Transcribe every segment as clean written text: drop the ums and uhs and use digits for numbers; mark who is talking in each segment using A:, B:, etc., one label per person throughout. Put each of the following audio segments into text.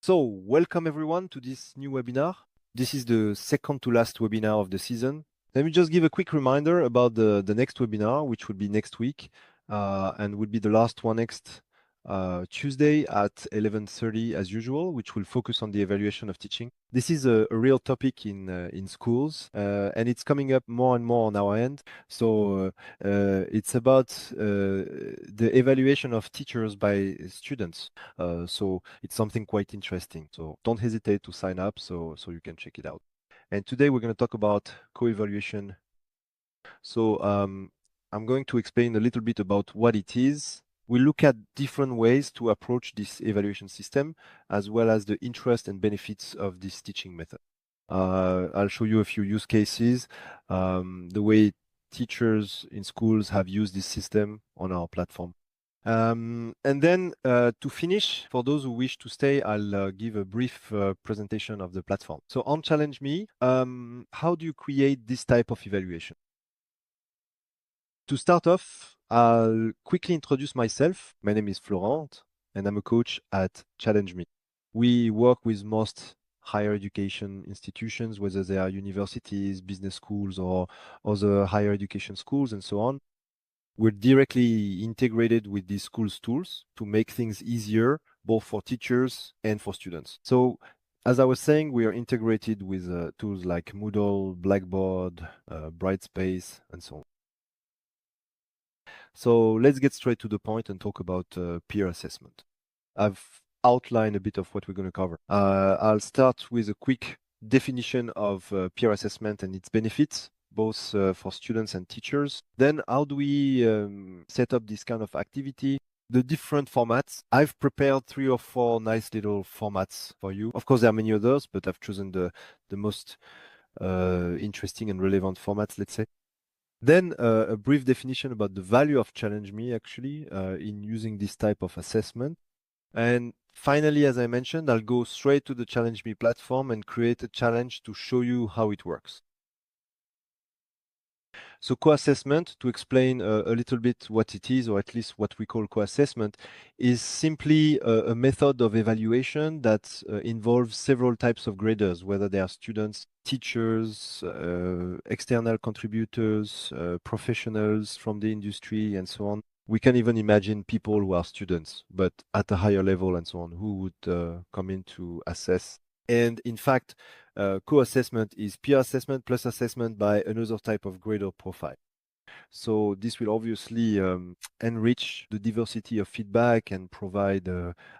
A: So, welcome everyone to this new webinar. This is the second to last webinar of the season. Let me just give a quick reminder about the next webinar, which will be next week, and will be the last one next Tuesday at 11:30 as usual, which will focus on the evaluation of teaching. This is a real topic in schools, and it's coming up more and more on our end. So it's about the evaluation of teachers by students. So it's something quite interesting. So don't hesitate to sign up so you can check it out. And today we're going to talk about co-evaluation. So I'm going to explain a little bit about what it is. We look at different ways to approach this evaluation system, as well as the interest and benefits of this teaching method. I'll show you a few use cases, the way teachers in schools have used this system on our platform. And then to finish, for those who wish to stay, I'll give a brief presentation of the platform. So on Challenge Me, how do you create this type of evaluation? To start off, I'll quickly introduce myself. My name is Florent, and I'm a coach at Challenge Me. We work with most higher education institutions, whether they are universities, business schools, or other higher education schools, and so on. We're directly integrated with these schools' tools to make things easier, both for teachers and for students. So as I was saying, we are integrated with tools like Moodle, Blackboard, Brightspace, and so on. So let's get straight to the point and talk about peer assessment. I've outlined a bit of what we're going to cover. I'll start with a quick definition of peer assessment and its benefits, both for students and teachers. Then how do we set up this kind of activity? The different formats. I've prepared 3 or 4 nice little formats for you. Of course, there are many others, but I've chosen the most interesting and relevant formats, let's say. Then a brief definition about the value of Challenge Me actually in using this type of assessment. And finally, as I mentioned, I'll go straight to the Challenge Me platform and create a challenge to show you how it works. So co-assessment, to explain a little bit what it is, or at least what we call co-assessment, is simply a method of evaluation that involves several types of graders, whether they are students, teachers, external contributors, professionals from the industry, and so on. We can even imagine people who are students, but at a higher level and so on, who would come in to assess. And in fact, co-assessment is peer assessment plus assessment by another type of grader profile. So this will obviously enrich the diversity of feedback and provide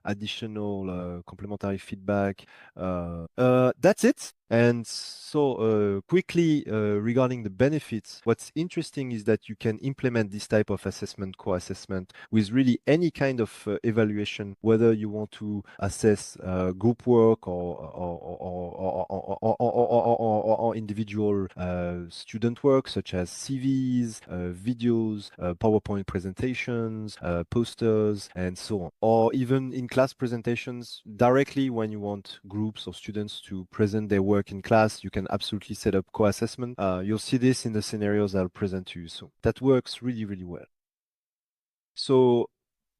A: additional complementary feedback. That's it. And so quickly regarding the benefits, what's interesting is that you can implement this type of assessment, co-assessment, with really any kind of evaluation, whether you want to assess group work or individual student work, such as CVs, videos, PowerPoint presentations, posters, and so on. Or even in class presentations, directly when you want groups or students to present their work in class, you can absolutely set up co-assessment. You'll see this in the scenarios I'll present to you soon. That works really, really well. So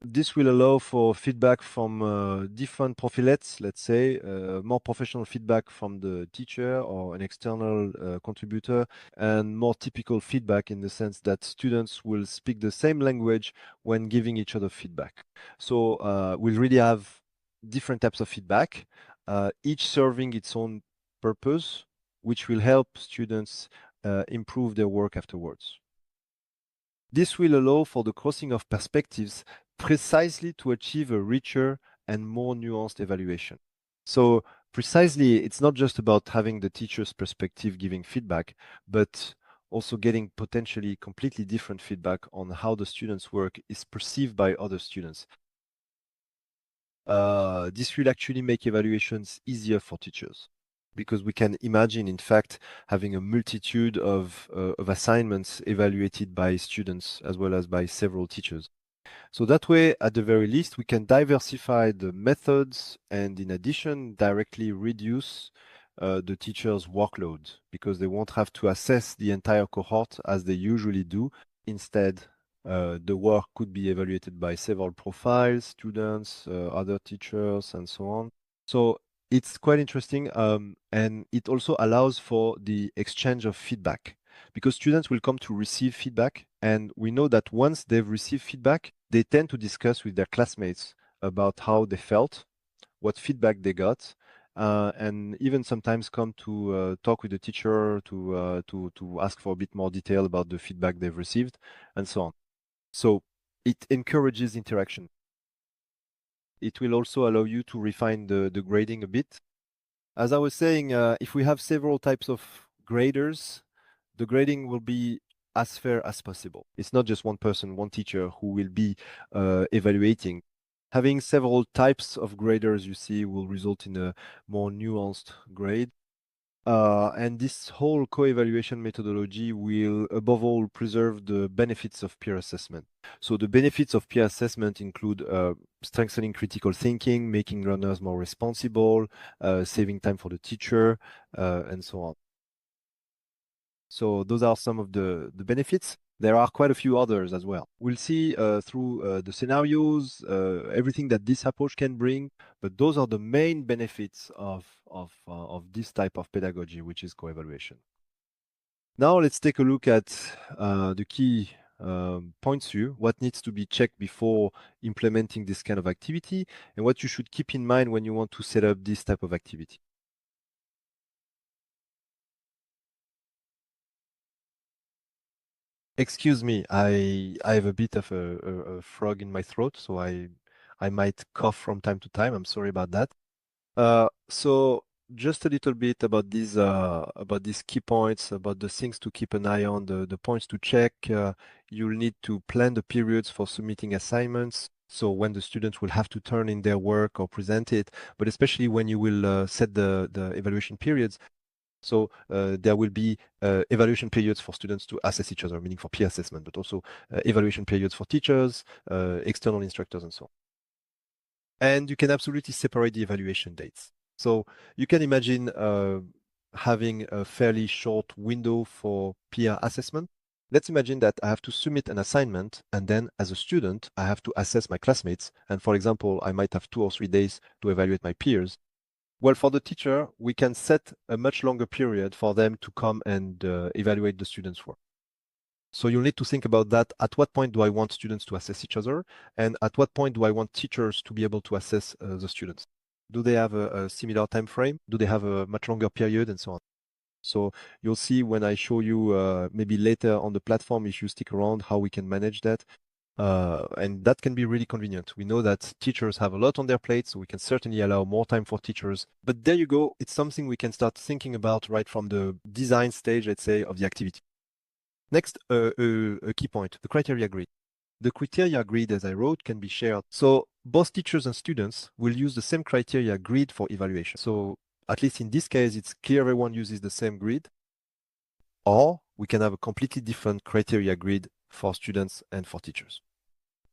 A: this will allow for feedback from different profiles, let's say, more professional feedback from the teacher or an external contributor, and more typical feedback in the sense that students will speak the same language when giving each other feedback. So we'll really have different types of feedback, each serving its own purpose, which will help students improve their work afterwards. This will allow for the crossing of perspectives precisely to achieve a richer and more nuanced evaluation. So precisely, it's not just about having the teacher's perspective giving feedback, but also getting potentially completely different feedback on how the student's work is perceived by other students. This will actually make evaluations easier for teachers, because we can imagine, in fact, having a multitude of assignments evaluated by students as well as by several teachers. So that way, at the very least, we can diversify the methods and in addition, directly reduce the teacher's workload, because they won't have to assess the entire cohort as they usually do. Instead, the work could be evaluated by several profiles, students, other teachers, and so on. So it's quite interesting, and it also allows for the exchange of feedback because students will come to receive feedback, and we know that once they've received feedback, they tend to discuss with their classmates about how they felt, what feedback they got, and even sometimes come to talk with the teacher to ask for a bit more detail about the feedback they've received, and so on. So it encourages interaction. It will also allow you to refine the grading a bit. As I was saying, if we have several types of graders, the grading will be as fair as possible. It's not just one person, one teacher who will be evaluating. Having several types of graders, you see, will result in a more nuanced grade. And this whole co-evaluation methodology will, above all, preserve the benefits of peer assessment. So the benefits of peer assessment include strengthening critical thinking, making learners more responsible, saving time for the teacher, and so on. So those are some of the benefits. There are quite a few others as well. We'll see through the scenarios, everything that this approach can bring, but those are the main benefits of this type of pedagogy, which is co-evaluation. Now let's take a look at the key points here, what needs to be checked before implementing this kind of activity, and what you should keep in mind when you want to set up this type of activity. Excuse me, I have a bit of a frog in my throat, so I might cough from time to time. I'm sorry about that. So just a little bit about these key points, about the things to keep an eye on, the points to check. You'll need to plan the periods for submitting assignments. So when the students will have to turn in their work or present it, but especially when you will set the evaluation periods. So there will be evaluation periods for students to assess each other, meaning for peer assessment, but also evaluation periods for teachers, external instructors, and so on. And you can absolutely separate the evaluation dates. So you can imagine having a fairly short window for peer assessment. Let's imagine that I have to submit an assignment, and then as a student, I have to assess my classmates. And for example, I might have 2 or 3 days to evaluate my peers. Well, for the teacher, we can set a much longer period for them to come and evaluate the students' work. So you'll need to think about that. At what point do I want students to assess each other? And at what point do I want teachers to be able to assess the students? Do they have a similar time frame? Do they have a much longer period and so on? So you'll see when I show you maybe later on the platform, if you stick around, how we can manage that. And that can be really convenient. We know that teachers have a lot on their plate, so we can certainly allow more time for teachers. But there you go. It's something we can start thinking about right from the design stage, let's say, of the activity. Next, a key point, the criteria grid. The criteria grid, as I wrote, can be shared. So both teachers and students will use the same criteria grid for evaluation. So at least in this case, it's clear everyone uses the same grid. Or we can have a completely different criteria grid for students and for teachers.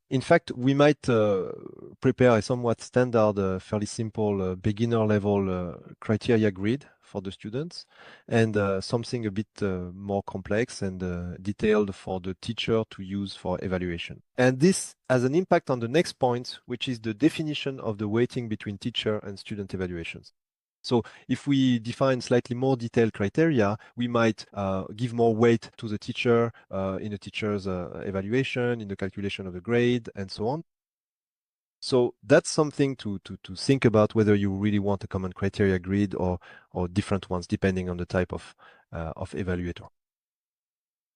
A: In fact, we might prepare a somewhat standard, fairly simple beginner level criteria grid for the students and something a bit more complex and detailed for the teacher to use for evaluation. And this has an impact on the next point, which is the definition of the weighting between teacher and student evaluations. So if we define slightly more detailed criteria, we might give more weight to the teacher in the teacher's evaluation, in the calculation of the grade, and so on. So that's something to think about whether you really want a common criteria grid or different ones, depending on the type of evaluator.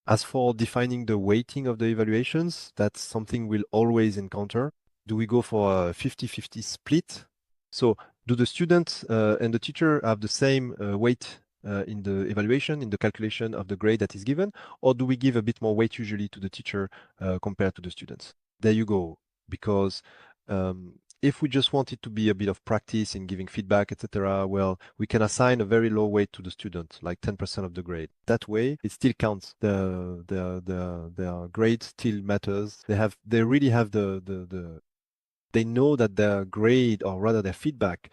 A: As for defining the weighting of the evaluations, that's something we'll always encounter. Do we go for a 50-50 split? So do the student and the teacher have the same weight in the evaluation, in the calculation of the grade that is given, or do we give a bit more weight usually to the teacher compared to the students? There you go, because if we just want it to be a bit of practice in giving feedback, etc., well, we can assign a very low weight to the student, like 10% of the grade. That way, it still counts. Their grade still matters. They really have they know that their grade, or rather their feedback,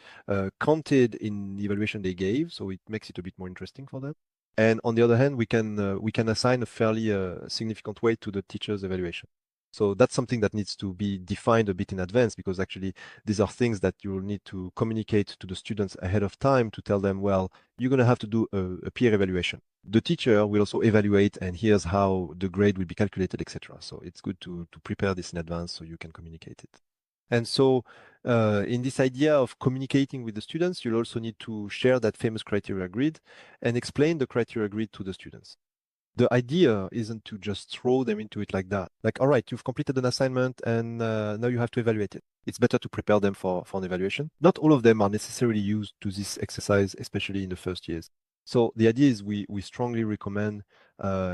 A: counted in the evaluation they gave, so it makes it a bit more interesting for them. And on the other hand, we can assign a fairly significant weight to the teacher's evaluation. So that's something that needs to be defined a bit in advance, because actually these are things that you will need to communicate to the students ahead of time to tell them, well, you're going to have to do a peer evaluation. The teacher will also evaluate, and here's how the grade will be calculated, etc. So it's good to prepare this in advance so you can communicate it. And so in this idea of communicating with the students, you'll also need to share that famous criteria grid and explain the criteria grid to the students. The idea isn't to just throw them into it like that. Like, all right, you've completed an assignment and now you have to evaluate it. It's better to prepare them for an evaluation. Not all of them are necessarily used to this exercise, especially in the first years. So the idea is we strongly recommend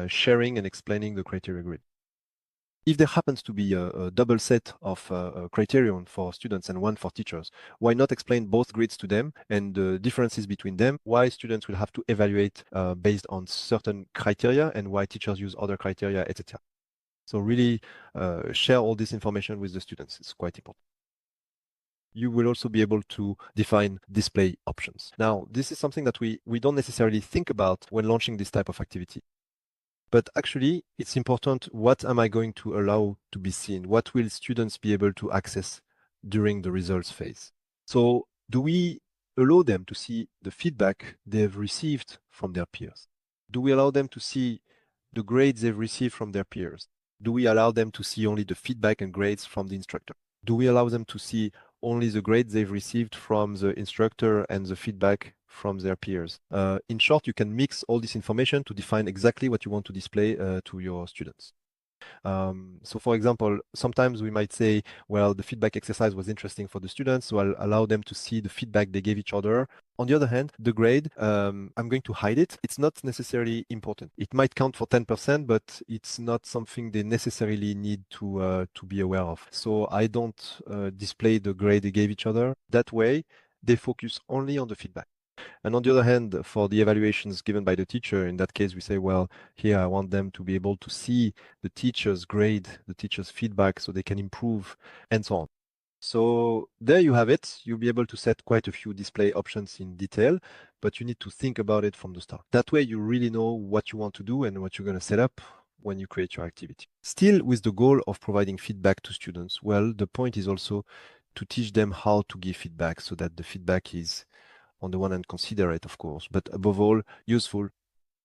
A: sharing and explaining the criteria grid. If there happens to be a double set of criterion for students and one for teachers, why not explain both grids to them and the differences between them, why students will have to evaluate based on certain criteria and why teachers use other criteria, etc. So really share all this information with the students. It's quite important. You will also be able to define display options. Now, this is something that we don't necessarily think about when launching this type of activity. But actually, it's important, what am I going to allow to be seen? What will students be able to access during the results phase? So do we allow them to see the feedback they've received from their peers? Do we allow them to see the grades they've received from their peers? Do we allow them to see only the feedback and grades from the instructor? Do we allow them to see only the grades they've received from the instructor and the feedback from their peers? In short, you can mix all this information to define exactly what you want to display to your students. So for example, sometimes we might say, well, the feedback exercise was interesting for the students, so I'll allow them to see the feedback they gave each other. On the other hand, the grade, I'm going to hide it. It's not necessarily important. It might count for 10%, but it's not something they necessarily need to be aware of. So I don't display the grade they gave each other. That way, they focus only on the feedback. And on the other hand, for the evaluations given by the teacher, in that case, we say, well, here I want them to be able to see the teacher's grade, the teacher's feedback, so they can improve, and so on. So there you have it. You'll be able to set quite a few display options in detail, but you need to think about it from the start. That way you really know what you want to do and what you're going to set up when you create your activity. Still with the goal of providing feedback to students. Well, the point is also to teach them how to give feedback so that the feedback is, on the one hand, considerate, of course, but above all, useful.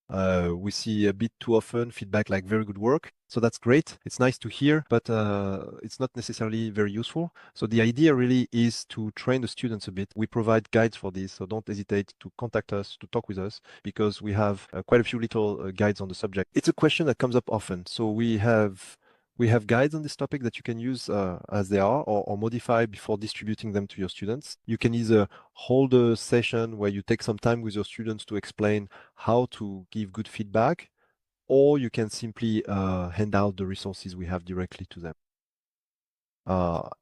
A: We see a bit too often feedback like very good work. So that's great. It's nice to hear, but it's not necessarily very useful. So the idea really is to train the students a bit. We provide guides for this, so don't hesitate to contact us, to talk with us, because we have quite a few little guides on the subject. It's a question that comes up often. So we have guides on this topic that you can use as they are, or modify before distributing them to your students. You can either hold a session where you take some time with your students to explain how to give good feedback, or you can simply hand out the resources we have directly to them.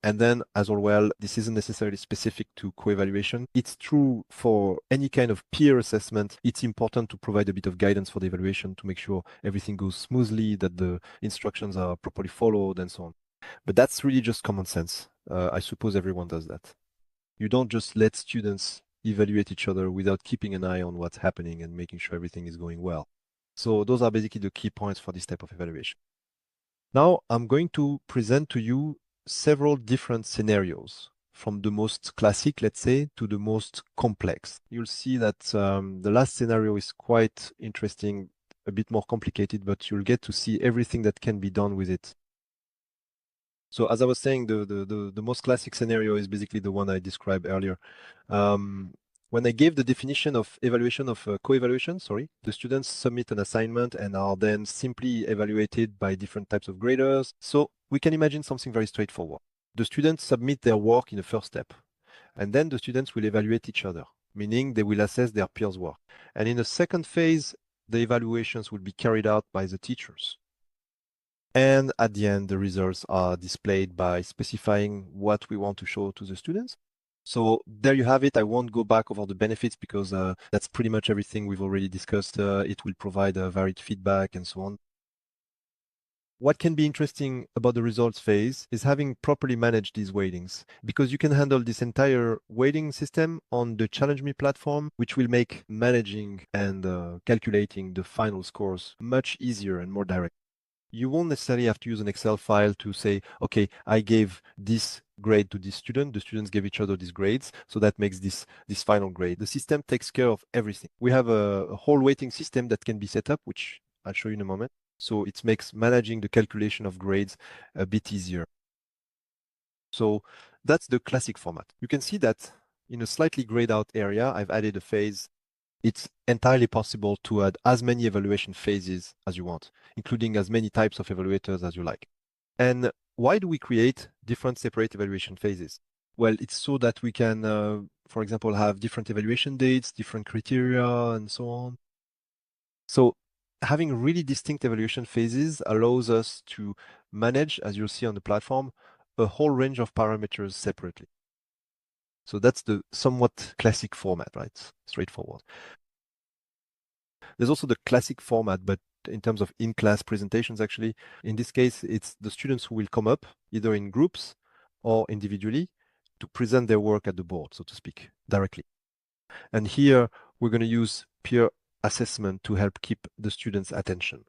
A: And then, as well, this isn't necessarily specific to co-evaluation. It's true for any kind of peer assessment. It's important to provide a bit of guidance for the evaluation to make sure everything goes smoothly, that the instructions are properly followed, and so on. But that's really just common sense. I suppose everyone does that. You don't just let students evaluate each other without keeping an eye on what's happening and making sure everything is going well. So those are basically the key points for this type of evaluation. Now I'm going to present to you several different scenarios, from the most classic, let's say, to the most complex. You'll see that the last scenario is quite interesting, a bit more complicated, but you'll get to see everything that can be done with it. So as I was saying, the most classic scenario is basically the one I described earlier. When I gave the definition of evaluation of co-evaluation, the students submit an assignment and are then simply evaluated by different types of graders. So we can imagine something very straightforward. The students submit their work in the first step, and then the students will evaluate each other, meaning they will assess their peers' work. And in the second phase, the evaluations will be carried out by the teachers. And at the end, the results are displayed by specifying what we want to show to the students. So there you have it. I won't go back over the benefits because that's pretty much everything we've already discussed. It will provide varied feedback and so on. What can be interesting about the results phase is having properly managed these weightings, because you can handle this entire weighting system on the Challenge Me platform, which will make managing and calculating the final scores much easier and more direct. you won't necessarily have to use an Excel file to say, okay, I gave this grade to this student, the students gave each other these grades, so that makes this final grade. The system takes care of everything. We have a whole weighting system that can be set up, which I'll show you in a moment. So it makes managing the calculation of grades a bit easier. So that's the classic format. You can see that in a slightly grayed out area, I've added a phase. It's entirely possible to add as many evaluation phases as you want, including as many types of evaluators as you like. And why do we create different separate evaluation phases? Well, it's so that we can, for example, have different evaluation dates, different criteria, and so on. So having really distinct evaluation phases allows us to manage, as you'll see on the platform, a whole range of parameters separately. So that's the somewhat classic format, right? Straightforward. There's also the classic format, but in terms of in-class presentations, actually, in this case, it's the students who will come up either in groups or individually to present their work at the board, so to speak, directly. And here we're going to use peer assessment to help keep the students' attention.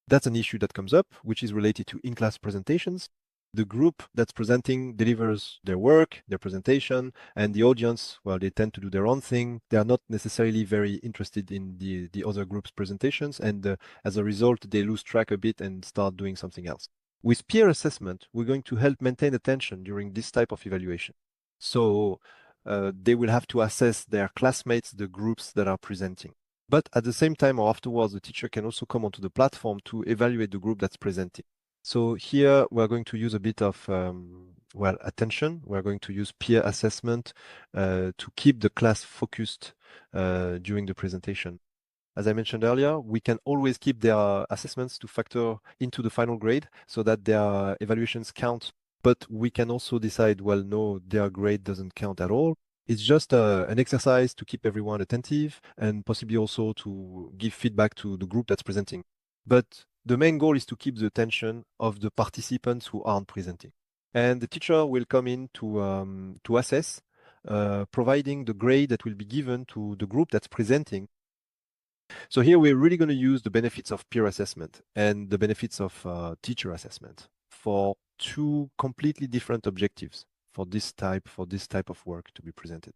A: That's an issue that comes up, which is related to in-class presentations. The group that's presenting delivers their work, their presentation, and the audience, well, they tend to do their own thing. They are not necessarily very interested in the other group's presentations, and as a result, they lose track a bit and start doing something else. With peer assessment, we're going to help maintain attention during this type of evaluation. So they will have to assess their classmates, the groups that are presenting. But at the same time or afterwards, the teacher can also come onto the platform to evaluate the group that's presenting. So here we're going to use a bit of, well, attention. We're going to use peer assessment to keep the class focused during the presentation. As I mentioned earlier, we can always keep their assessments to factor into the final grade so that their evaluations count. But we can also decide, well, no, their grade doesn't count at all. It's just an exercise to keep everyone attentive and possibly also to give feedback to the group that's presenting. But the main goal is to keep the attention of the participants who aren't presenting. And the teacher will come in to assess, providing the grade that will be given to the group that's presenting. So here we're really going to use the benefits of peer assessment and the benefits of teacher assessment for two completely different objectives for this type of work to be presented.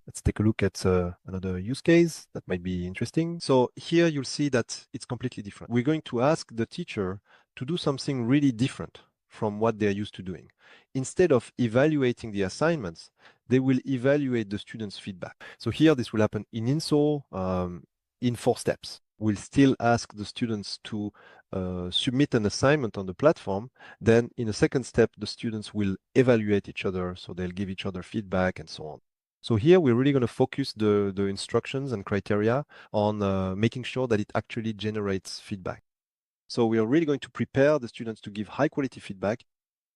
A: Let's take a look at another use case that might be interesting. So here you'll see that it's completely different. We're going to ask the teacher to do something really different from what they're used to doing. Instead of evaluating the assignments, they will evaluate the students' feedback. So here this will happen in INSO in 4 steps. We'll still ask the students to submit an assignment on the platform. Then in a second step, the students will evaluate each other. So they'll give each other feedback and so on. So here we're really going to focus the instructions and criteria on making sure that it actually generates feedback. So we are really going to prepare the students to give high quality feedback,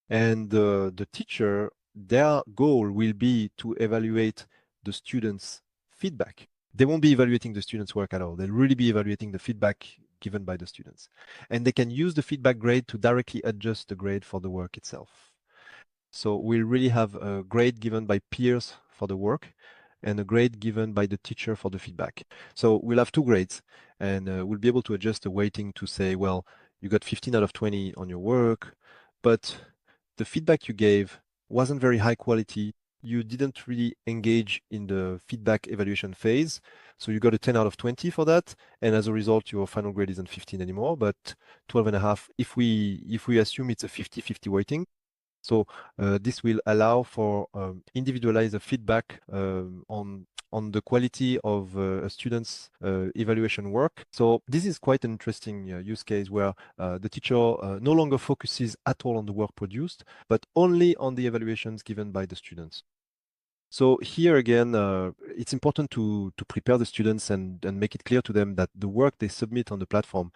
A: and the teacher, their goal will be to evaluate the students' feedback. They won't be evaluating the students' work at all. They'll really be evaluating the feedback given by the students. And they can use the feedback grade to directly adjust the grade for the work itself. So we'll really have a grade given by peers for the work and a grade given by the teacher for the feedback. So we'll have 2 grades, and we'll be able to adjust the weighting to say, well, you got 15 out of 20 on your work, but the feedback you gave wasn't very high quality. You didn't really engage in the feedback evaluation phase. So you got a 10 out of 20 for that. And as a result, your final grade isn't 15 anymore, but 12 and a half if we assume it's a 50-50 weighting. So this will allow for individualized feedback on the quality of a student's evaluation work. So this is quite an interesting use case where the teacher no longer focuses at all on the work produced, but only on the evaluations given by the students. So here again, it's important to prepare the students and make it clear to them that the work they submit on the platform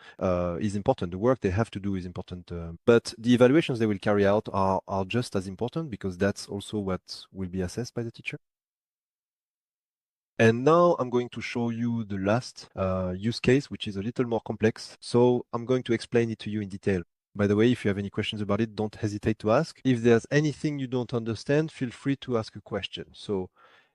A: is important. The work they have to do is important. But the evaluations they will carry out are just as important, because that's also what will be assessed by the teacher. And now I'm going to show you the last use case, which is a little more complex. So I'm going to explain it to you in detail. By the way, if you have any questions about it, don't hesitate to ask. If there's anything you don't understand, feel free to ask a question. So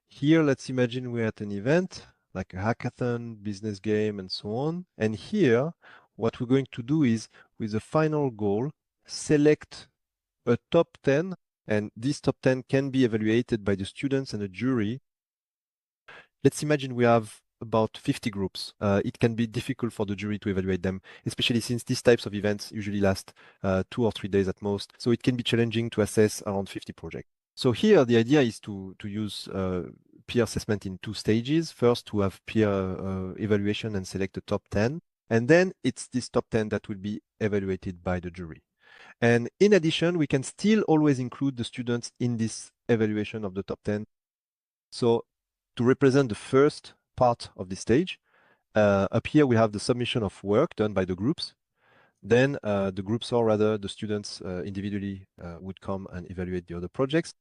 A: here, let's imagine we're at an event, like a hackathon, business game, and so on. And here, what we're going to do is, with the final goal, select a top 10, and this top 10 can be evaluated by the students and a jury. Let's imagine we have about 50 groups. It can be difficult for the jury to evaluate them, especially since these types of events usually last 2 or 3 days at most. So it can be challenging to assess around 50 projects. So here the idea is to use peer assessment in 2 stages. First, to have peer evaluation and select the top 10. And then it's this top 10 that will be evaluated by the jury. And in addition, we can still always include the students in this evaluation of the top 10. So to represent the first part of this stage, up here we have the submission of work done by the groups. Then the groups, or rather the students individually, would come and evaluate the other projects.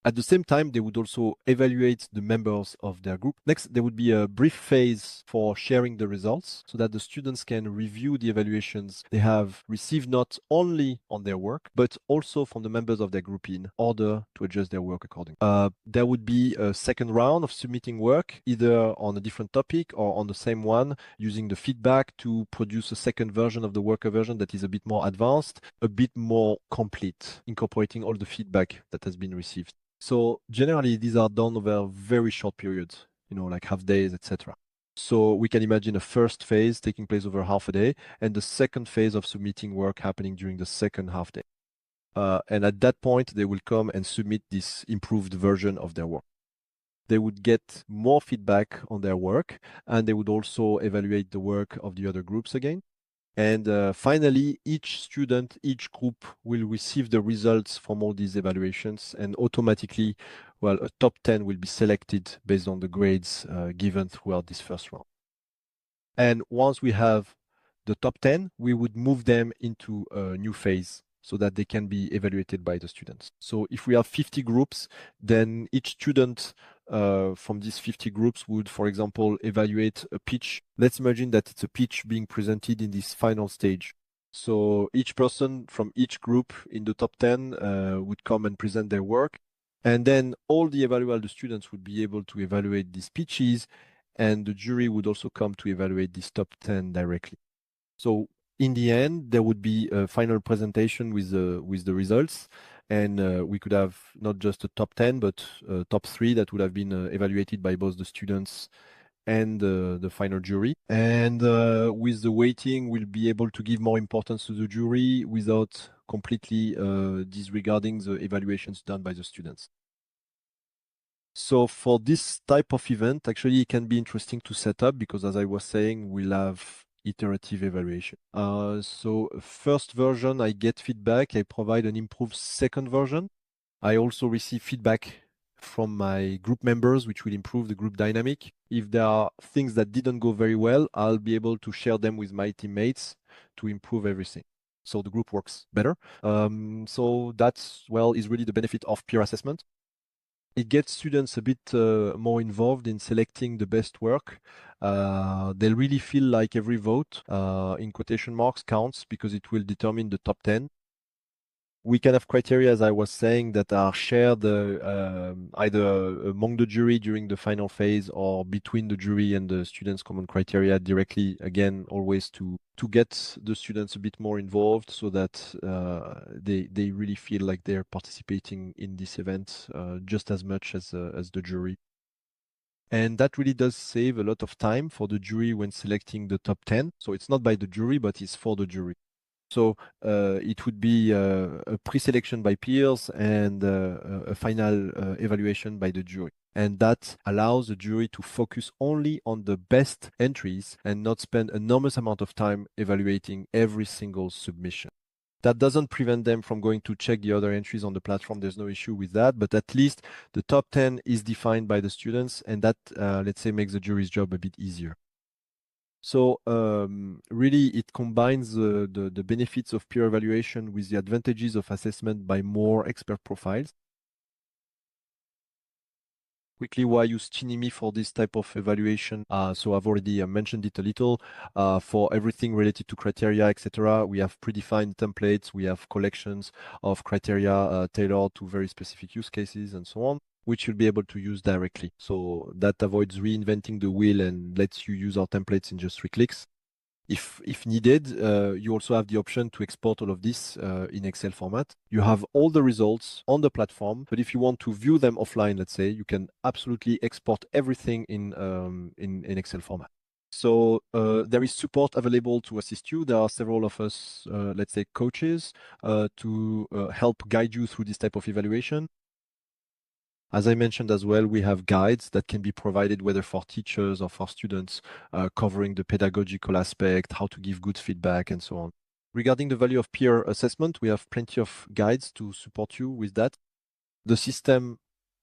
A: At the same time, they would also evaluate the members of their group. Next, there would be a brief phase for sharing the results so that the students can review the evaluations they have received not only on their work, but also from the members of their group in order to adjust their work accordingly. There would be a second round of submitting work, either on a different topic or on the same one, using the feedback to produce a second version of the worker version that is a bit more advanced, a bit more complete, incorporating all the feedback that has been received. So generally, these are done over very short periods, like half days, etc. So we can imagine a first phase taking place over half a day, and the second phase of submitting work happening during the second half day. And at that point, they will come and submit this improved version of their work. They would get more feedback on their work, and they would also evaluate the work of the other groups again. And finally, each student, each group will receive the results from all these evaluations, and automatically, a top 10 will be selected based on the grades given throughout this first round. And once we have the top 10, we would move them into a new phase so that they can be evaluated by the students. So if we have 50 groups, then each student from these 50 groups would, for example, evaluate a pitch. Let's imagine that it's a pitch being presented in this final stage. So each person from each group in the top 10 would come and present their work. And then all the evaluable students would be able to evaluate these pitches, and the jury would also come to evaluate this top 10 directly. So in the end, there would be a final presentation with the results, and we could have not just a top 10, but a top 3 that would have been evaluated by both the students and the final jury. And with the weighting, we'll be able to give more importance to the jury without completely disregarding the evaluations done by the students. So for this type of event, actually, it can be interesting to set up because, as I was saying, we'll have iterative evaluation. So first version, I get feedback. I provide an improved second version. I also receive feedback from my group members, which will improve the group dynamic. If there are things that didn't go very well, I'll be able to share them with my teammates to improve everything. So the group works better. So that's, is really the benefit of peer assessment. It gets students a bit more involved in selecting the best work. They'll really feel like every vote, in quotation marks, counts because it will determine the top 10. We can have criteria, as I was saying, that are shared either among the jury during the final phase or between the jury and the students' common criteria directly, again, always to get the students a bit more involved so that they really feel like they're participating in this event just as much as the jury. And that really does save a lot of time for the jury when selecting the top 10. So it's not by the jury, but it's for the jury. So it would be a pre-selection by peers and a final evaluation by the jury. And that allows the jury to focus only on the best entries and not spend an enormous amount of time evaluating every single submission. That doesn't prevent them from going to check the other entries on the platform. There's no issue with that, but at least the top 10 is defined by the students, and that, let's say, makes the jury's job a bit easier. So really, it combines the benefits of peer evaluation with the advantages of assessment by more expert profiles. Quickly, why use Chinimi for this type of evaluation? So I've already mentioned it a little. For everything related to criteria, etc., we have predefined templates. We have collections of criteria tailored to very specific use cases and so on, which you'll be able to use directly. So that avoids reinventing the wheel and lets you use our templates in just 3 clicks. If needed, you also have the option to export all of this in Excel format. You have all the results on the platform, but if you want to view them offline, let's say, you can absolutely export everything in Excel format. So there is support available to assist you. There are several of us, let's say, coaches to help guide you through this type of evaluation. As I mentioned as well, we have guides that can be provided whether for teachers or for students, covering the pedagogical aspect, how to give good feedback, and so on. Regarding the value of peer assessment, we have plenty of guides to support you with that. The system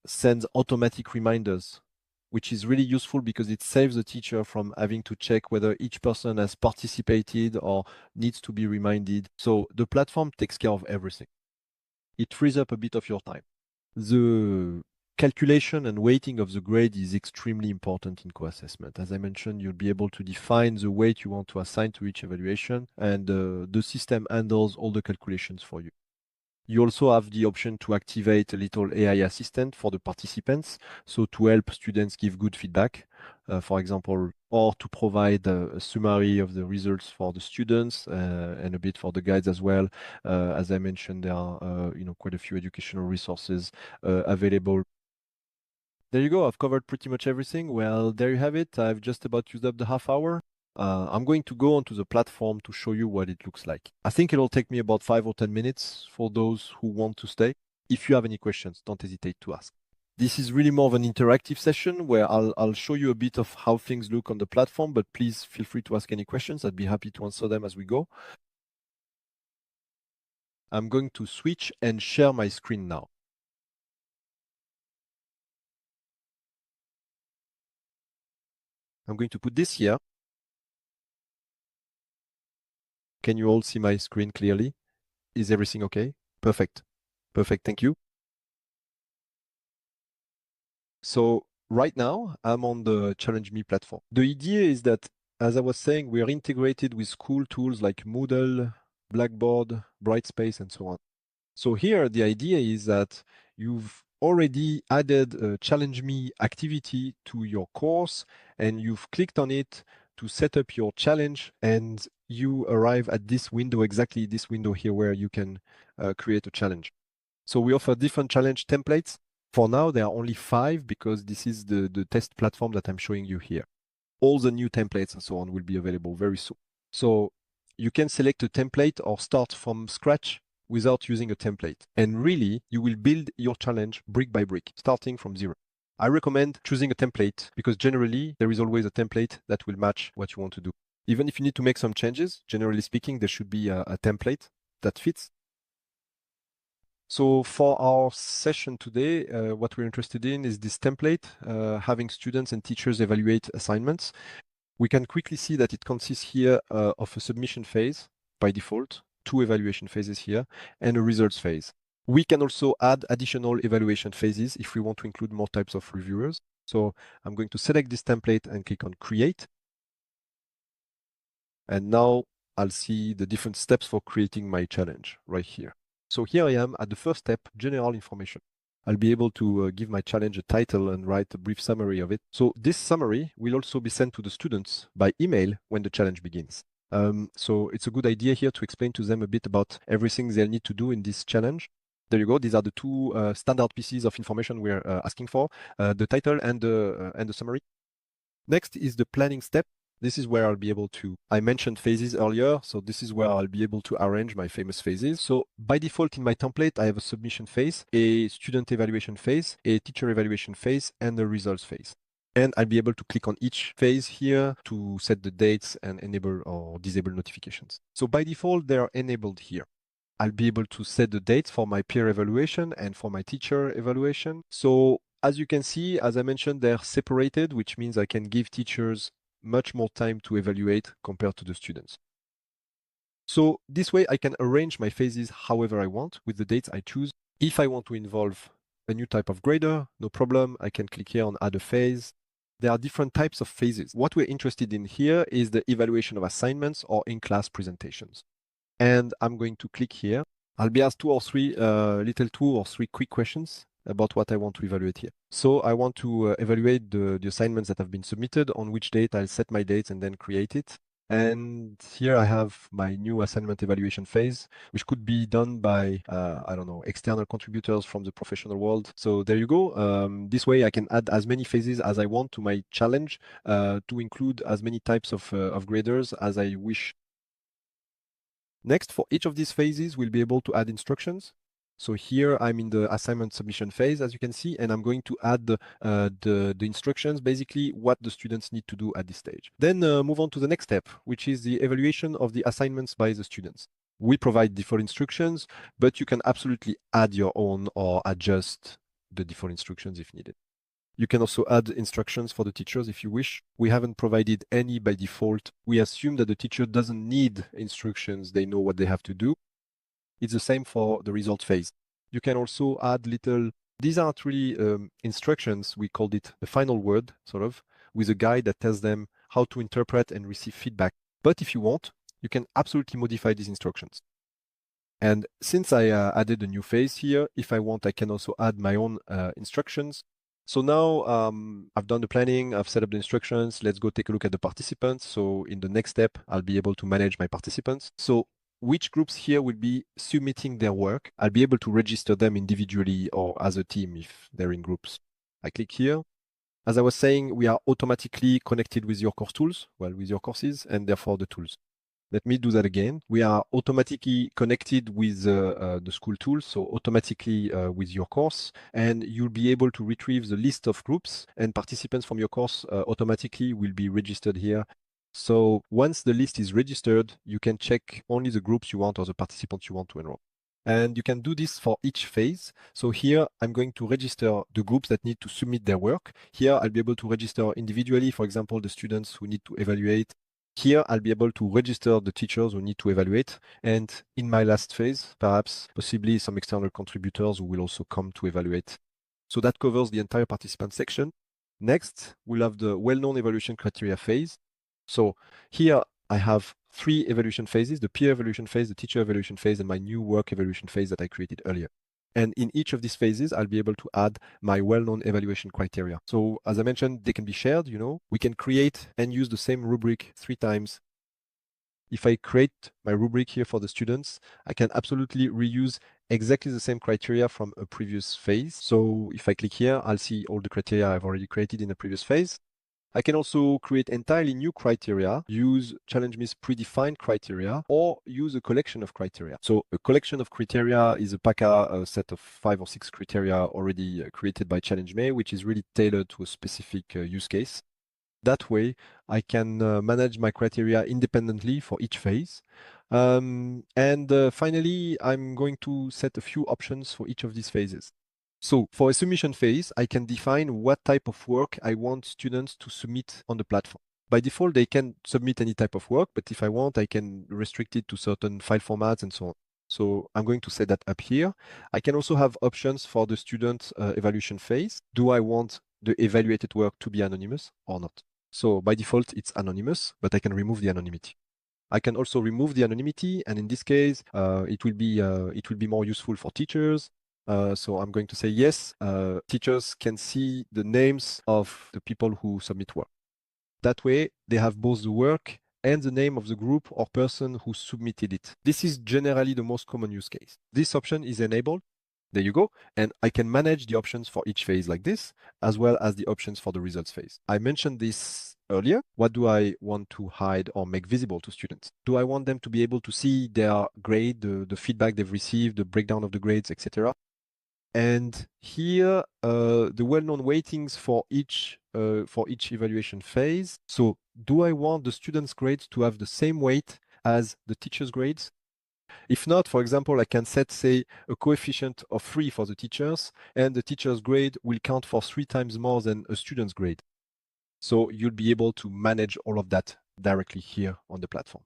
A: sends automatic reminders, which is really useful because it saves the teacher from having to check whether each person has participated or needs to be reminded. So the platform takes care of everything. It frees up a bit of your time. The calculation and weighting of the grade is extremely important in co-assessment. As I mentioned, you'll be able to define the weight you want to assign to each evaluation, and the system handles all the calculations for you. You also have the option to activate a little AI assistant for the participants, so to help students give good feedback, for example, or to provide a summary of the results for the students and a bit for the guides as well. As I mentioned, there are quite a few educational resources available. There you go. I've covered pretty much everything. Well, there you have it. I've just about used up the half hour. I'm going to go onto the platform to show you what it looks like. I think it'll take me about 5 or 10 minutes for those who want to stay. If you have any questions, don't hesitate to ask. This is really more of an interactive session where I'll show you a bit of how things look on the platform, but please feel free to ask any questions. I'd be happy to answer them as we go. I'm going to switch and share my screen now. I'm going to put this here. Can you all see my screen clearly? Is everything okay? Perfect. Perfect. Thank you. So right now, I'm on the Challenge Me platform. The idea is that, as I was saying, we are integrated with school tools like Moodle, Blackboard, Brightspace, and so on. So here, the idea is that you've already added a Challenge Me activity to your course, and you've clicked on it to set up your challenge, and you arrive at this window, exactly this window here, where you can create a challenge. So we offer different challenge templates. For now, there are only 5 because this is the test platform that I'm showing you here. All the new templates and so on will be available very soon. So you can select a template or start from scratch without using a template. And really, you will build your challenge brick by brick, starting from zero. I recommend choosing a template because generally there is always a template that will match what you want to do. Even if you need to make some changes, generally speaking, there should be a template that fits. So for our session today, what we're interested in is this template, having students and teachers evaluate assignments. We can quickly see that it consists here of a submission phase by default, 2 evaluation phases here, and a results phase. We can also add additional evaluation phases if we want to include more types of reviewers. So I'm going to select this template and click on Create. And now I'll see the different steps for creating my challenge right here. So here I am at the first step, general information. I'll be able to give my challenge a title and write a brief summary of it. So this summary will also be sent to the students by email when the challenge begins. So it's a good idea here to explain to them a bit about everything they'll need to do in this challenge. There you go. These are the 2 standard pieces of information we're asking for, the title and the summary. Next is the planning step. This is where I'll be able to, I mentioned phases earlier, so this is where I'll be able to arrange my famous phases. So by default in my template, I have a submission phase, a student evaluation phase, a teacher evaluation phase, and a results phase. And I'll be able to click on each phase here to set the dates and enable or disable notifications. So by default, they are enabled here. I'll be able to set the dates for my peer evaluation and for my teacher evaluation. So as you can see, as I mentioned, they're separated, which means I can give teachers much more time to evaluate compared to the students. So this way I can arrange my phases however I want with the dates I choose. If I want to involve a new type of grader, no problem. I can click here on add a phase. There are different types of phases. What we're interested in here is the evaluation of assignments or in-class presentations. And I'm going to click here. I'll be asked 2 or 3 quick questions about what I want to evaluate here. So I want to evaluate the assignments that have been submitted, on which date I'll set my dates and then create it. And here I have my new assignment evaluation phase, which could be done by, I don't know, external contributors from the professional world. So there you go. This way I can add as many phases as I want to my challenge to include as many types of graders as I wish. Next, for each of these phases, we'll be able to add instructions. So here I'm in the assignment submission phase, as you can see, and I'm going to add the instructions, basically what the students need to do at this stage. Then move on to the next step, which is the evaluation of the assignments by the students. We provide default instructions, but you can absolutely add your own or adjust the default instructions if needed. You can also add instructions for the teachers if you wish. We haven't provided any by default. We assume that the teacher doesn't need instructions. They know what they have to do. It's the same for the result phase. You can also add these aren't really instructions. We called it the final word, sort of, with a guide that tells them how to interpret and receive feedback. But if you want, you can absolutely modify these instructions. And since I added a new phase here, if I want, I can also add my own instructions. So now I've done the planning, I've set up the instructions. Let's go take a look at the participants. So in the next step, I'll be able to manage my participants. So which groups here will be submitting their work? I'll be able to register them individually or as a team if they're in groups. I click here. As I was saying, we are automatically connected with your course tools, well, with your courses and therefore the tools. Let me do that again. We are automatically connected with the school tool, so automatically with your course, and you'll be able to retrieve the list of groups and participants from your course automatically will be registered here. So once the list is registered, you can check only the groups you want or the participants you want to enroll. And you can do this for each phase. So here I'm going to register the groups that need to submit their work. Here I'll be able to register individually, for example, the students who need to evaluate. Here, I'll be able to register the teachers who need to evaluate. And in my last phase, perhaps possibly some external contributors who will also come to evaluate. So that covers the entire participant section. Next, we'll have the well-known evaluation criteria phase. So here I have three evaluation phases, the peer evaluation phase, the teacher evaluation phase, and my new work evaluation phase that I created earlier. And in each of these phases, I'll be able to add my well-known evaluation criteria. So as I mentioned, they can be shared, we can create and use the same rubric 3 times. If I create my rubric here for the students, I can absolutely reuse exactly the same criteria from a previous phase. So if I click here, I'll see all the criteria I've already created in a previous phase. I can also create entirely new criteria, use ChallengeMe's predefined criteria, or use a collection of criteria. So a collection of criteria is a PACA, a set of 5 or 6 criteria already created by ChallengeMe, which is really tailored to a specific use case. That way, I can manage my criteria independently for each phase. And finally, I'm going to set a few options for each of these phases. So for a submission phase, I can define what type of work I want students to submit on the platform. By default, they can submit any type of work, but if I want, I can restrict it to certain file formats and so on. So I'm going to set that up here. I can also have options for the student evaluation phase. Do I want the evaluated work to be anonymous or not? So by default, it's anonymous, but I can remove the anonymity. I can also remove the anonymity, and in this case, it will be more useful for teachers. So I'm going to say yes, teachers can see the names of the people who submit work. That way, they have both the work and the name of the group or person who submitted it. This is generally the most common use case. This option is enabled. There you go. And I can manage the options for each phase like this, as well as the options for the results phase. I mentioned this earlier. What do I want to hide or make visible to students? Do I want them to be able to see their grade, the feedback they've received, the breakdown of the grades, etc.? And here, the well-known weightings for each evaluation phase. So do I want the students' grades to have the same weight as the teachers' grades? If not, for example, I can set, say, a coefficient of 3 for the teachers, and the teacher's grade will count for 3 times more than a student's grade. So you'll be able to manage all of that directly here on the platform.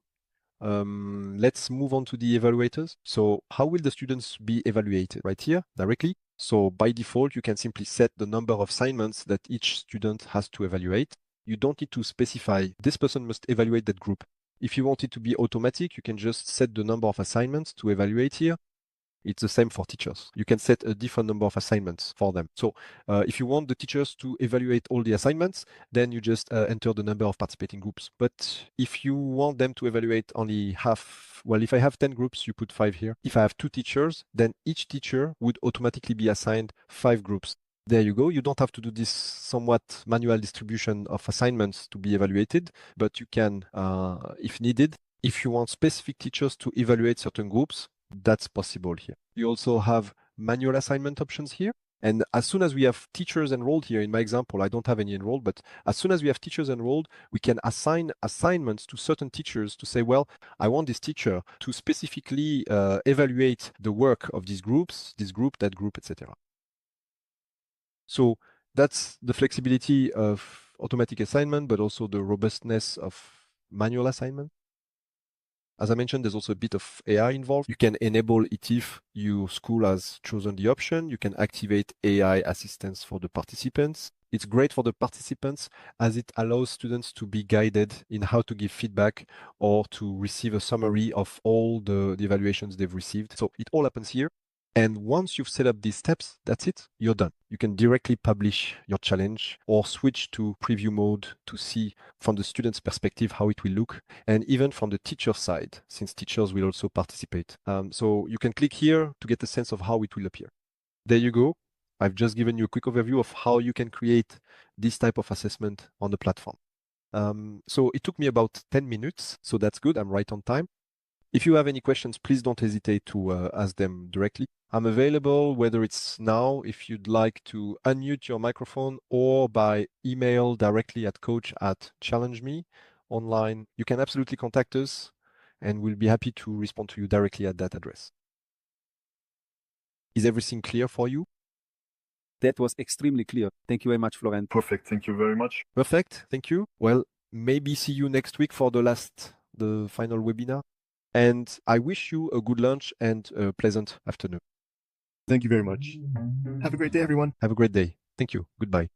A: Let's move on to the evaluators. So how will the students be evaluated? Right here, directly. So by default, you can simply set the number of assignments that each student has to evaluate. You don't need to specify this person must evaluate that group. If you want it to be automatic, you can just set the number of assignments to evaluate here. It's the same for teachers. You can set a different number of assignments for them. So if you want the teachers to evaluate all the assignments, then you just enter the number of participating groups. But if you want them to evaluate only half, well, if I have 10 groups, you put 5 here. If I have 2 teachers, then each teacher would automatically be assigned 5 groups. There you go. You don't have to do this somewhat manual distribution of assignments to be evaluated, but you can, if needed, if you want specific teachers to evaluate certain groups, that's possible here. You also have manual assignment options here. And as soon as we have teachers enrolled here, in my example, I don't have any enrolled, but as soon as we have teachers enrolled, we can assign assignments to certain teachers to say, well, I want this teacher to specifically evaluate the work of these groups, this group, that group, etc. So that's the flexibility of automatic assignment, but also the robustness of manual assignment. As I mentioned, there's also a bit of AI involved. You can enable it if your school has chosen the option. You can activate AI assistance for the participants. It's great for the participants as it allows students to be guided in how to give feedback or to receive a summary of all the evaluations they've received. So it all happens here. And once you've set up these steps, that's it, you're done. You can directly publish your challenge or switch to preview mode to see from the student's perspective how it will look, and even from the teacher side, since teachers will also participate. So you can click here to get a sense of how it will appear. There you go. I've just given you a quick overview of how you can create this type of assessment on the platform. So it took me about 10 minutes, so that's good. I'm right on time. If you have any questions, please don't hesitate to ask them directly. I'm available, whether it's now, if you'd like to unmute your microphone, or by email directly at coach@challenge.me online. You can absolutely contact us, and we'll be happy to respond to you directly at that address. Is everything clear for you?
B: That was extremely clear. Thank you very much, Florent.
C: Perfect. Thank you very much.
A: Perfect. Thank you. Well, maybe see you next week for the final webinar. And I wish you a good lunch and a pleasant afternoon.
C: Thank you very much. Have a great day, everyone.
A: Have a great day. Thank you. Goodbye.